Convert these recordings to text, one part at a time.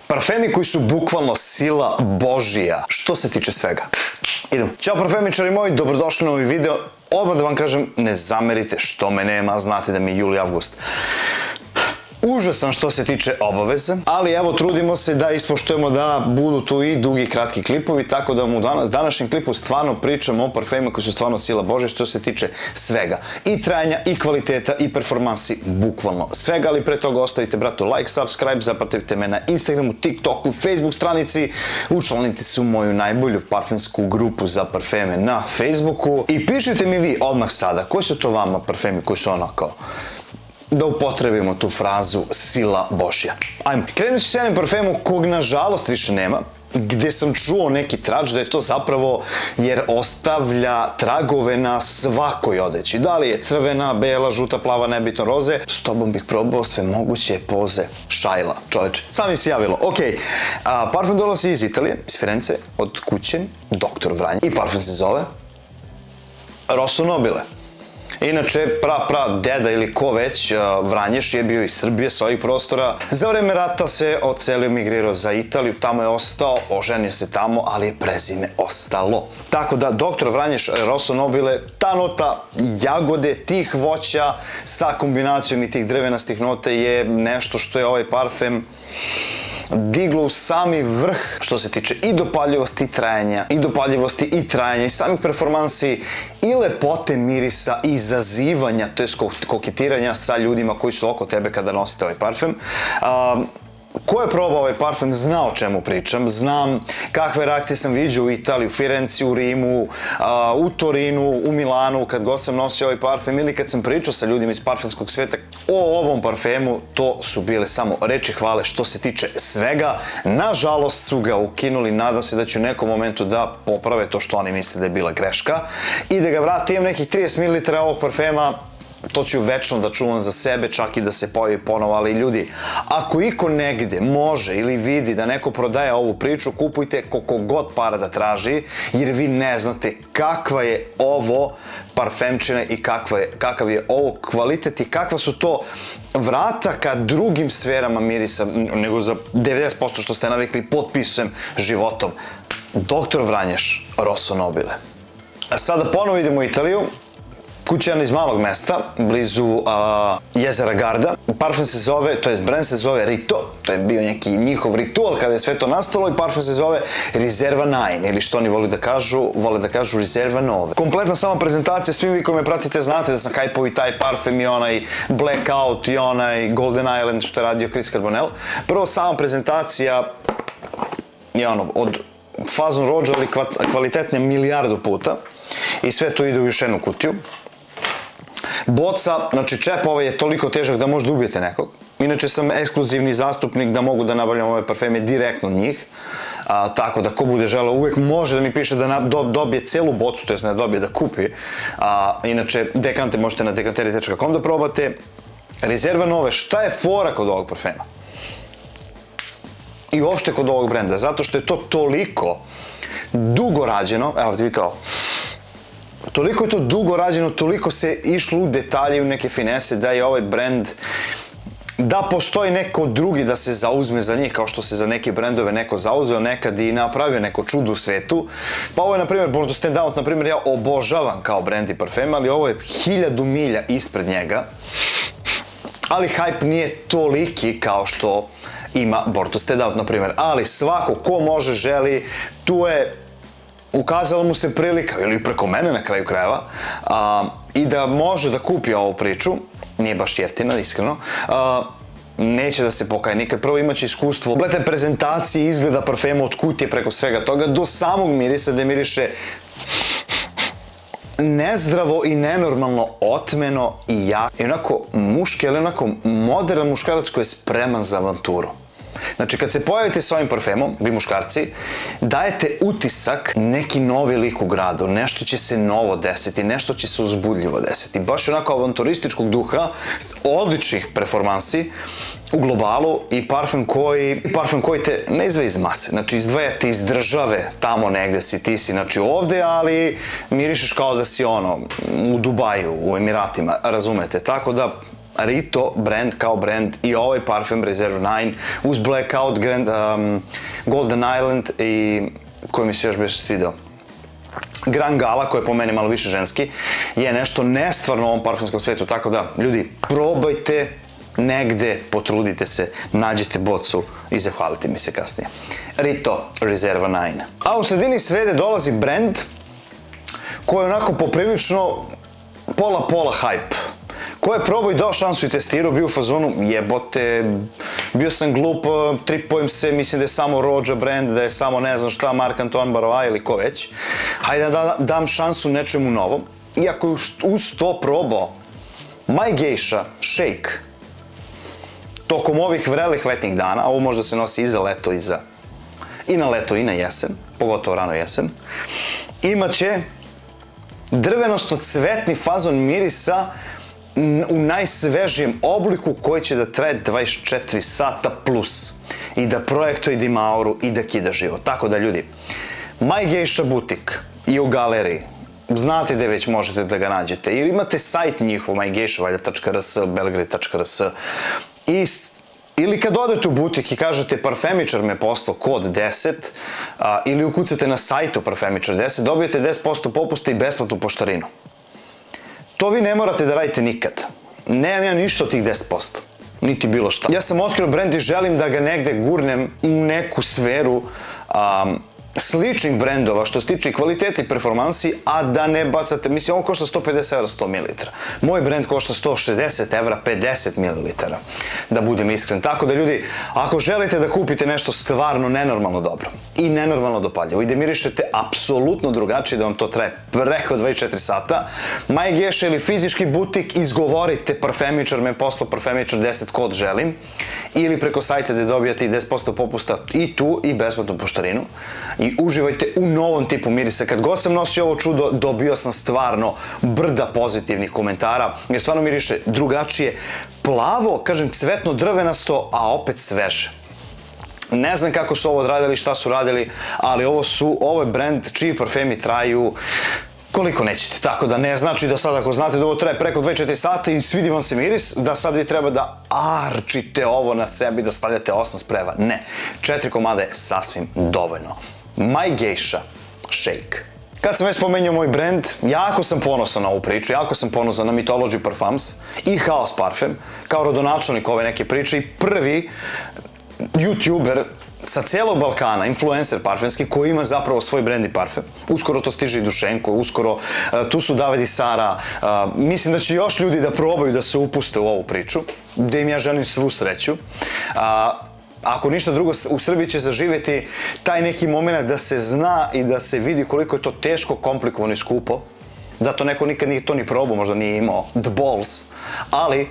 Parfemi koji su bukvalno sila Božija, što se tiče svega. Idemo. Ćao parfemičari moji, dobrodošli na ovaj video. Odmah da vam kažem, ne zamerite što me nema, znate da mi je jul i avgust užasan što se tiče obaveza, ali evo trudimo se da ispoštujemo da budu tu i dugi i kratki klipovi, tako da vam u današnjem klipu stvarno pričamo o parfemima koji su stvarno sila Božja što se tiče svega. I trajanja, i kvaliteta, i performansi, bukvalno svega, ali pre toga ostavite bratu like, subscribe, zapratite me na Instagramu, TikToku, Facebook stranici, učlanite se u moju najbolju parfemsku grupu za parfeme na Facebooku i pišite mi vi odmah sada koji su to vama parfemi koji su onako da upotrebimo tu frazu sila Božja. Ajmo, krenut ću s jednim parfemom kog nažalost više nema, gde sam čuo neki trač da je to zapravo jer ostavlja tragove na svakoj odeći. Da li je crvena, bela, žuta, plava, nebitno, roze, s tobom bih probao sve moguće poze šajla, čoveče. Sam mi se javilo. Ok, parfem dolazi iz Italije, iz Firence, od kuće Dr. Vranješ i parfem se zove Rosso Nobile. Inače, deda ili ko već, Vranješ je bio iz Srbije, s ovih prostora. Za vreme rata se odselio, migrirao za Italiju, tamo je ostao, oženio se tamo, ali je prezime ostalo. Tako da, Dr. Vranješ, Rosso Nobile, ta nota jagode, tih voća sa kombinacijom i tih drvenastih nota je nešto što je ovaj parfem diglo u sami vrh što se tiče i dopaljivosti i trajanja i samih performansi i lepote mirisa i izazivanja, to je koketiranja sa ljudima koji su oko tebe kada nosite ovaj parfem. Ko je probao ovaj parfem zna o čemu pričam, znam kakve reakcije sam viđao u Italiji, u Firenci, u Rimu, u Torinu, u Milanu, kad god sam nosio ovaj parfem ili kad sam pričao sa ljudima iz parfemskog sveta o ovom parfemu, to su bile samo reči hvale što se tiče svega. Nažalost su ga ukinuli, nadam se da će u nekom momentu da poprave to što oni misle da je bila greška i da ga vrati. Imam nekih 30 ml ovog parfema, to ću večno da čuvam za sebe, čak i da se pojavi ponovo, ali ljudi, ako iko negde može ili vidi da neko prodaje ovu priču, kupujte koliko god para da traži, jer vi ne znate kakva je ovo parfemčina i kakav je ovo kvalitet i kakva su to vrata ka drugim sferama mirisa, nego za 90% što ste navikli, potpisujem životom. Dr. Vranješ, Rosso Nobile. A sada ponovo idemo u Italiju. Kuća je iz malog mesta, blizu jezera Garda. Parfum se zove, to jest brand se zove Rito, to je bio neki njihov ritual kada je sve to nastalo i parfum se zove Riserva 9 ili što oni vole da kažu Riserva 9. Kompletna sama prezentacija, svi vi koji me pratite znate da sam hajpao i taj parfum i onaj Blackout i onaj Golden Island što je radio Chris Carbonell. Prvo sama prezentacija je ono, od fazon rođa ali kvalitetnije milijardu puta i sve to ide u još jednu kutiju. Boca, znači čep ovaj je toliko težak da možda ubijete nekog. Inače sam ekskluzivni zastupnik da mogu da nabavljam ove parfeme direktno od njih. Tako da ko bude želeo uvek može da mi piše da dobije celu bocu, to jest ne dobije, da kupi. Inače dekante možete na dekanteri.com da probate. Riserva Nove, šta je fora kod ovog parfema? I uopšte kod ovog brenda, zato što je to toliko dugo rađeno, evo vidite ovo. Toliko je to dugo rađeno, toliko se išlo u detalje, u neke finese, da je ovaj brend, da postoji neko drugi da se zauzme za njih, kao što se za neke brendove neko zauzeo nekad i napravio neko čudo u svetu. Pa ovo je, na primjer, Bordeaux Standout, na primjer, ja obožavam kao brend i parfem, ali ovo je 1000 milja ispred njega. Ali hype nije toliki kao što ima Bordeaux Standout, na primjer. Ali svako ko može, želi, tu je ukazala mu se prilika, ili preko mene na kraju krajeva, i da može da kupi ovu priču, nije baš jeftina, iskreno, neće da se pokaje nikad. Prvo imaće iskustvo kompletne prezentacije, izgleda parfema od kutije preko svega toga, do samog mirisa da miriše nezdravo i nenormalno otmeno i jak. I onako muški, ali onako modern muškarac koji je spreman za avanturu. Znači, kad se pojavite s ovim parfemom, vi muškarci, dajete utisak neki novi lik u gradu, nešto će se novo desiti, nešto će se uzbudljivo desiti. Baš onako avanturističkog duha, s odličnih performansi u globalu i parfem koji te ne izdvaja iz mase. Znači, izdvaja te iz države, tamo negde si, ti si, znači ovde, ali mirišeš kao da si ono, u Dubaju, u Emiratima, razumete? Tako da, Rito brand kao brand i ovaj parfem Reserve 9 uz Blackout, Golden Island i koji mi se još beše svidao, Grand Gala, koji je po meni malo više ženski, je nešto nestvarno u ovom parfumskom svetu, tako da, ljudi, probajte negde, potrudite se, nađite bocu i zahvalite mi se kasnije. Rito Reserve 9. A u sredini srede dolazi brand koji je onako poprilično pola hype. Ko je probao i dao šansu i testirao, bio u fazonu, jebote, bio sam glup, tripujem se, mislim da je samo Roja brand, da je samo ne znam šta, Marc Antoine Barrois ili ko već. Hajde da dam šansu nečemu novom. Iako je uz to probao My Geisha Shake tokom ovih vrelih letnjih dana, a ovo možda se nosi i za leto i na leto i na jesen, pogotovo rano jesen, imaće drvenosto-cvetni fazon mirisa u najsvežijem obliku koji će da traje 24 sata plus i da projektuje, da ima auru i da kida život. Tako da, ljudi, My Geisha butik i u galeriji, znate gde već možete da ga nađete, ili imate sajt njihov, mygeisha.rs, belgrade.rs, ili kad odete u butik i kažete parfemičar me poslao kod 10, ili ukucate na sajtu parfemičar 10, dobijete 10% popusta i besplatnu poštarinu. To vi ne morate da radite nikad. Nemam ja ništa od tih 10%. Niti bilo šta. Ja sam otkrio brend i želim da ga negde gurnem u neku sferu sličnih brendova što se tiče i kvaliteta i performansi, a da ne bacate, mislim, ovo košta 150 evra 100 ml. Moj brend košta 160 evra 50 ml, da budem iskren. Tako da, ljudi, ako želite da kupite nešto stvarno nenormalno dobro i nenormalno dopaljivo i da mirišete apsolutno drugačije, da vam to traje preko 24 sata, My Geisha ili fizički butik, izgovorite parfemičar me poslao parfemičar 10 kod želim, ili preko sajta gde dobijate i 10% popusta i tu i besplatnu poštarinu. I uživajte u novom tipu mirisa. Kad god sam nosio ovo čudo, dobio sam stvarno brda pozitivnih komentara, jer stvarno miriše drugačije, plavo, kažem, cvetno drvenasto, a opet sveže. Ne znam kako su ovo odradili, šta su radili, ali ovo je brend čiji parfemi traju koliko nećete, tako da ne znači da sad ako znate da ovo traje preko 24 sata i svidi vam se miris, da sad vi treba da arčite ovo na sebi, da stavljate 8 spreva. Ne, 4 komada je sasvim dovoljno. My Geisha Shake. Kad sam već spomenuo moj brend, jako sam ponosan na ovu priču, jako sam ponosan na Mythology Parfums i Haos Parfum, kao rodonačelnik ove neke priče i prvi youtuber sa cijelog Balkana, influencer parfemski, koji ima zapravo svoj brand i parfem. Uskoro to stiže i Dušenko, uskoro tu su David i Sara. Mislim da će još ljudi da probaju da se upuste u ovu priču, gde im ja želim svu sreću. Ako ništa drugo, u Srbiji će zaživjeti taj neki moment da se zna i da se vidi koliko je to teško, komplikovano i skupo. Zato neko nikad nije to ni probao, možda nije imao the balls. Ali,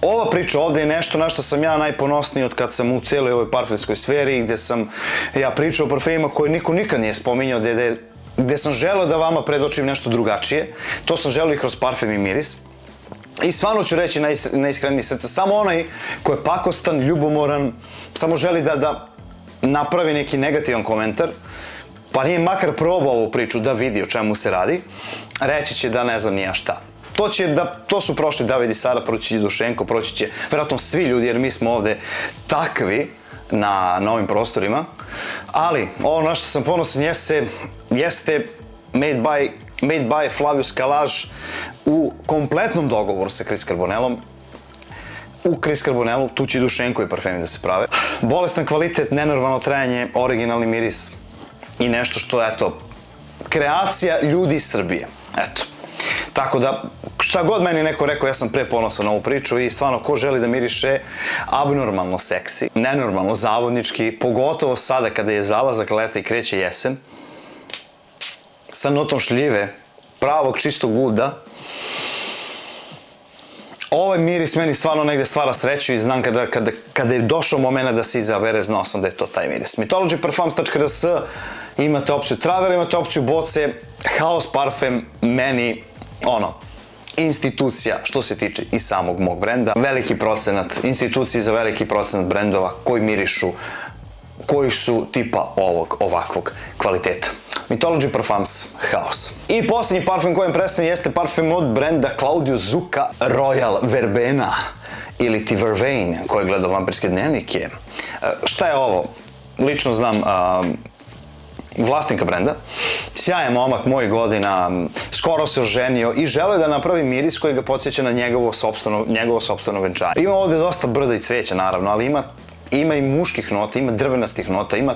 ova priča ovde je nešto na što sam ja najponosniji od kad sam u cijeloj ovoj parfemskoj sferi, gde sam ja pričao o parfemima koje niko nikad nije spominjao, gde sam želeo da vama predočim nešto drugačije. To sam želeo i kroz parfem i miris. I stvarno ću reći najiskrenije srca, samo onaj ko je pakostan, ljubomoran, samo želi da napravi neki negativan komentar, pa nije makar probao ovu priču da vidi o čemu se radi, reći će da ne znam nija šta. To su prošli David i Sara, proći će Dušenko, proći će vjerojatno svi ljudi, jer mi smo ovde takvi na ovim prostorima, ali ovo na što sam ponosan jeste Made by Flavius Calage u kompletnom dogovoru sa Chris Carbonellom. U Chris Carbonellu tu će i Dušenko i parfemi da se prave. Bolestan kvalitet, nenormalno trajanje, originalni miris i nešto što, eto, kreacija ljudi iz Srbije. Eto. Tako da, šta god meni neko rekao, ja sam pre ponosan na ovu priču i stvarno, ko želi da miriše abnormalno seksi, nenormalno zavodnički, pogotovo sada kada je zalazak leta i kreće jesen, sa notom šljive, pravog čistog uda, ovaj miris meni stvarno negde stvara sreću i znam kada je došao moment da se izabere, znao sam da je to taj miris. Mythologyparfums.rs, imate opciju travel, imate opciju boce, Haos Parfum meni, institucija što se tiče i samog mog brenda. Veliki procenat instituciji za veliki procenat brendova koji mirišu, koji su tipa ovakvog kvaliteta. Mythology Parfums House. I posljednji parfum kojem predstavljam jeste parfum od brenda Claudio Zucca Royal Verbena ili ti Vervain, koji je gledao vampirske dnevnike. Šta je ovo? Lično znam vlasnika brenda. Sjajan momak mojih godina, skoro se oženio i želeo da napravi miris koji ga podsjeća na njegovo sopstveno venčanje. Ima ovde dosta brda i cveća, naravno, ali ima i muških nota, ima drvenastih nota, ima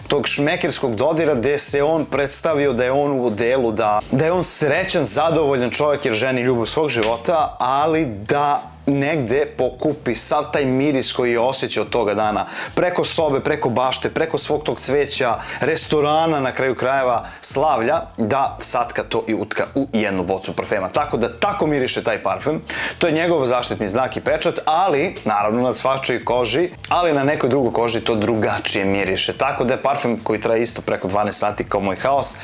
tog šmekerskog dodira gde se on predstavio da je on u odelu, da je on srećan, zadovoljan čovjek jer ženi ljubav svog života, ali da negde pokupi sav taj miris koji je osjećao toga dana, preko sobe, preko bašte, preko svog tog cveća, restorana, na kraju krajeva, slavlja, da satka to i utka u jednu bocu parfema. Tako da tako miriše taj parfem. To je njegov zaštitni znak i pečat, ali, naravno, na svačoj koži, ali na nekoj drugoj koži to drugačije miriše. Tako da je parfem koji traje isto preko 12 sati kao moj haos,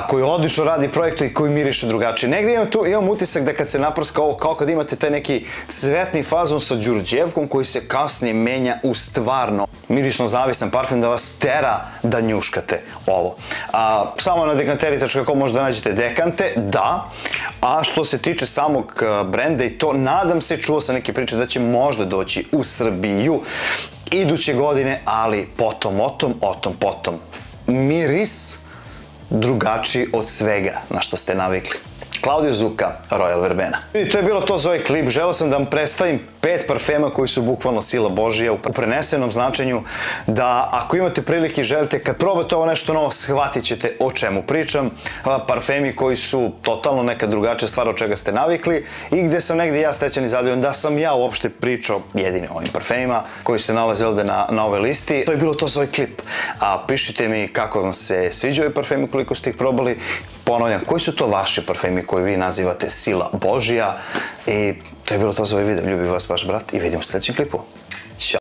koji odlično radi projektu i koji miriše drugačije. Negde imam utisak da kad se naprska ovo, kao kad imate taj neki cvetni fazon sa đurđevkom koji se kasnije menja u stvarno mirisno zavisan parfum da vas tera da njuškate ovo. Samo na dekanteri.com možda nađete dekante, da. A što se tiče samog brenda i to, nadam se, čuo sam neke priče da će možda doći u Srbiju iduće godine, ali potom. Miris drugačiji od svega na što ste navikli. Claudio Zucca Royal Verbena. I to je bilo to za ovaj klip. Želeo sam da vam predstavim 5 parfema koji su bukvalno sila Božija u prenesenom značenju, da ako imate prilike i želite kad probate ovo nešto novo, shvatit ćete o čemu pričam. Parfemi koji su totalno neka drugačija stvar od čega ste navikli i gde sam negdje ja srećan i zadovoljan da sam ja uopšte pričao jedini o ovim parfemima koji se nalaze ovde na ovoj listi. To je bilo to za ovaj klip. Pišite mi kako vam se sviđaju ovi parfemi, koliko ste ih probali. Ponavljam, koji su to vaši parfemi koji vi nazivate sila Božija? I to je bilo to za ovaj video. Ljubim vas, vaš brat, i vidimo u sljedećem klipu.